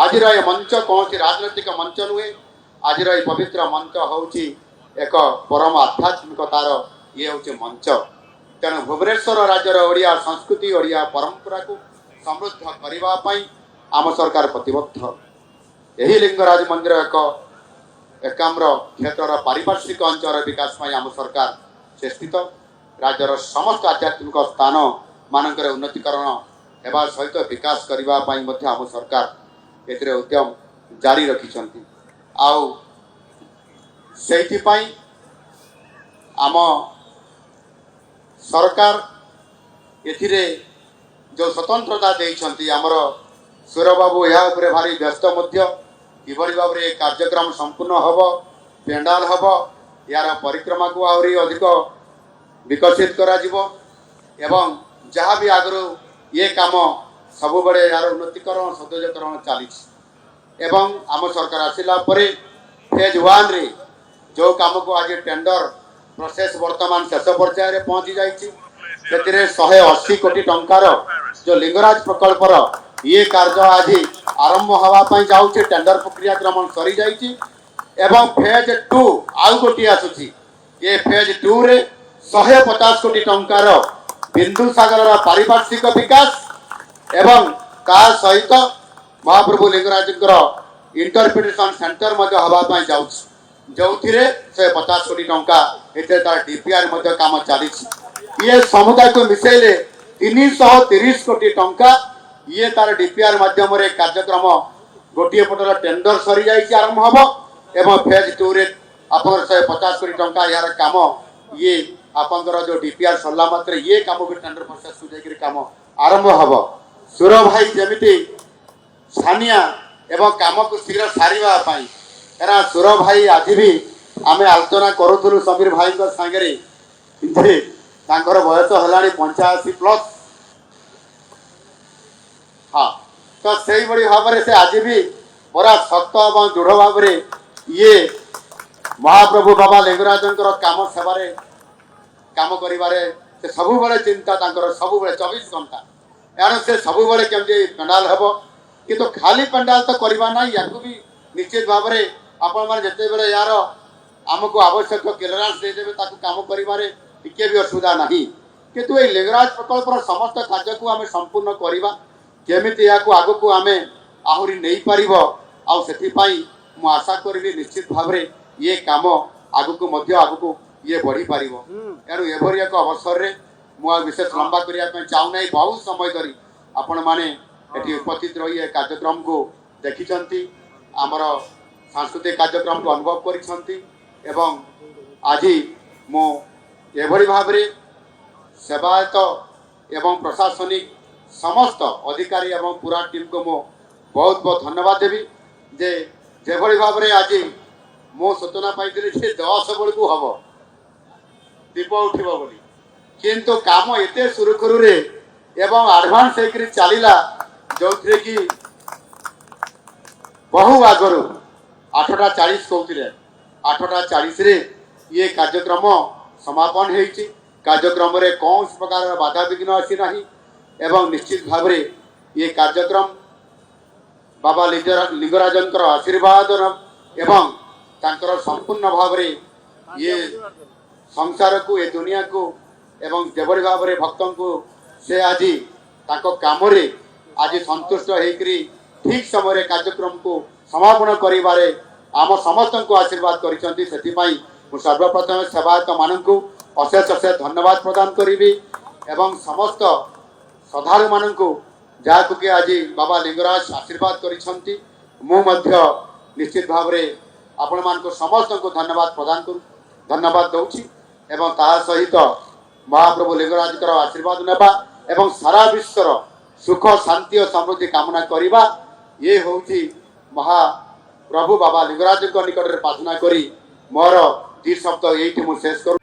आज ये मंच कौन राजनैतिक मंच नुहे आज ये पवित्र मंच हूँ एक परम आध्यात्मिकतार ये हूँ मंच तेणु भुवनेश्वर राज्यर ओडिया संस्कृति ओडिया परंपरा को समृद्ध करने आम सरकार प्रतिबद्ध। यही लिंगराज मंदिर एक एकाम्र क्षेत्र पारिपार्श्विक अंचल विकास आम सरकार चेष्टित राज्यर समस्त आध्यात्मिक स्थान मानक उन्नतीकरण होगा सहित विकास करने आम सरकार एथिरे उद्यम जारी रखिछंती। आउ सेइथिपाई आम सरकार एथिरे जो स्वतंत्रता देइछंती आमर सुरबाबू या उपरे भारी व्यस्त मध्य किभଳି भाବରେ कार्यक्रम संपूर्ण हब पेंडाल हब यार परिक्रमा को आहरी अधिक विकसित करा जिवो एवं जहाँ भी आगरू ये काम सबु बड़े यार उन्नतीकरण सौंदर्यकरण चली एवं आम सरकार आसिला परे फेज 1 रे जो काम को आज टेंडर प्रोसेस वर्तमान शेष पर्याय पहुंची जाइए 180 कोटी टंकार जो लिंगराज प्रकल्पर ये कार्य आज आरंभ हवापाई जाऊे टेंडर प्रक्रिया क्रम सरी जाइए एवं फेज 2 आउ गोटी आसुची ये फेज 2 रे 150 कोटी टंकार बिंदुसागर पारिपार्श्विक विकास एवं ता सहित महाप्रभु लिंगराज इंटरप्रिटेशन सेंटर हवापाई जाऊँ जो 150 कोटी टंका एते तार डीपीआर काम चली ये समुदाय को मिसेले 330 कोटी टंका ये तार डीपीआर माध्यम कार्यक्रम गोटे पटर टेंडर सरी जाइए आरंभ हम एवं फेज 2 रे आप 150 कोटी टंका यार काम ये आपंकर जो डीपीआर सरला मात्र ये काम भी टेंडर प्रोसेस जाकर काम आरंभ हम सुर भाई जमी छानिया एवं काम को शीघ्र सारिबा पाई एरा सुर भाई आज भी आम आलोचना करूँ समीर भाई सांगे बयस है 85+ हाँ तो से भाव से आज भी पूरा शक्त और दृढ़ भाव ये महाप्रभु बाबा लिंगराज काम सेवारे काम कर सब चिंता सब 24 घंटा यार से सब केमती पेंडाल हम किंतु खाली पेंडाल तो करवा ना या भी निश्चित भाव में आपण मैंने जिते यार आमको आवश्यक क्लियरेंस देदेवे काम कर भी असुविधा ना किंतु ये लिंगराज प्रकल्पर समस्त कार्य को आम संपूर्ण करवा केमिति याकू आग को आम आहरी नहीं पारिब आउ आशा करी निश्चित भाव में ये काम आग को ये बढ़ी पार तेणु एभरी एक अवसर में मुझे विशेष लंबा करने चाहूना बहुत समय धरी आपण मैंने ये उपस्थित रही है कार्यक्रम को देखी आमर सांस्कृतिक कार्यक्रम को अनुभव कर आज मुझे भाव में सेवायत एवं प्रशासनिक समस्त अधिकारी एवं पूरा टीम को मो बहुत बहुत धन्यवाद देवी जे जेभली भाव में आज मो सूचना पाई 10 बेल को हम दीप उठब बोली किंतु काम एते सुरखुरु रे एवं एडवांस होकर चलला जो थे कि बहु आगर 8:40 कहते 8:40 ये कार्यक्रम समापन होती कार्यक्रम रे कौन प्रकार बाधा विघ्न आसी ना एवं निश्चित भाव में ये कार्यक्रम बाबा लिंगराजन आशीर्वाद एवं तांकर संपूर्ण भाव में ये संसार को ये दुनिया को एवं जेभली भाव में भक्तों को से आज काम आज संतुष्ट होकर ठीक समय कार्यक्रम को समापन करिबारे आम समस्त को आशीर्वाद करिसेंती सर्वप्रथम सेवायत मानक अशेष अशेष धन्यवाद प्रदान करी एवं समस्त श्रद्धालु मानक जहाँ कि आज बाबा लिंगराज आशीर्वाद करिसेंती निश्चित भाव में आपण मान समस्त को धन्यवाद प्रदान करू धन्यवाद दूची एवं ता सहित महाप्रभु लिंगराज आशीर्वाद नेबा एवं सारा विश्वर सुख शांति और समृद्धि कामना करिबा ये होची महाप्रभु बाबा लिंगराज निकट में प्रार्थना करी मोर 2 शब्द ये शेष करूँ।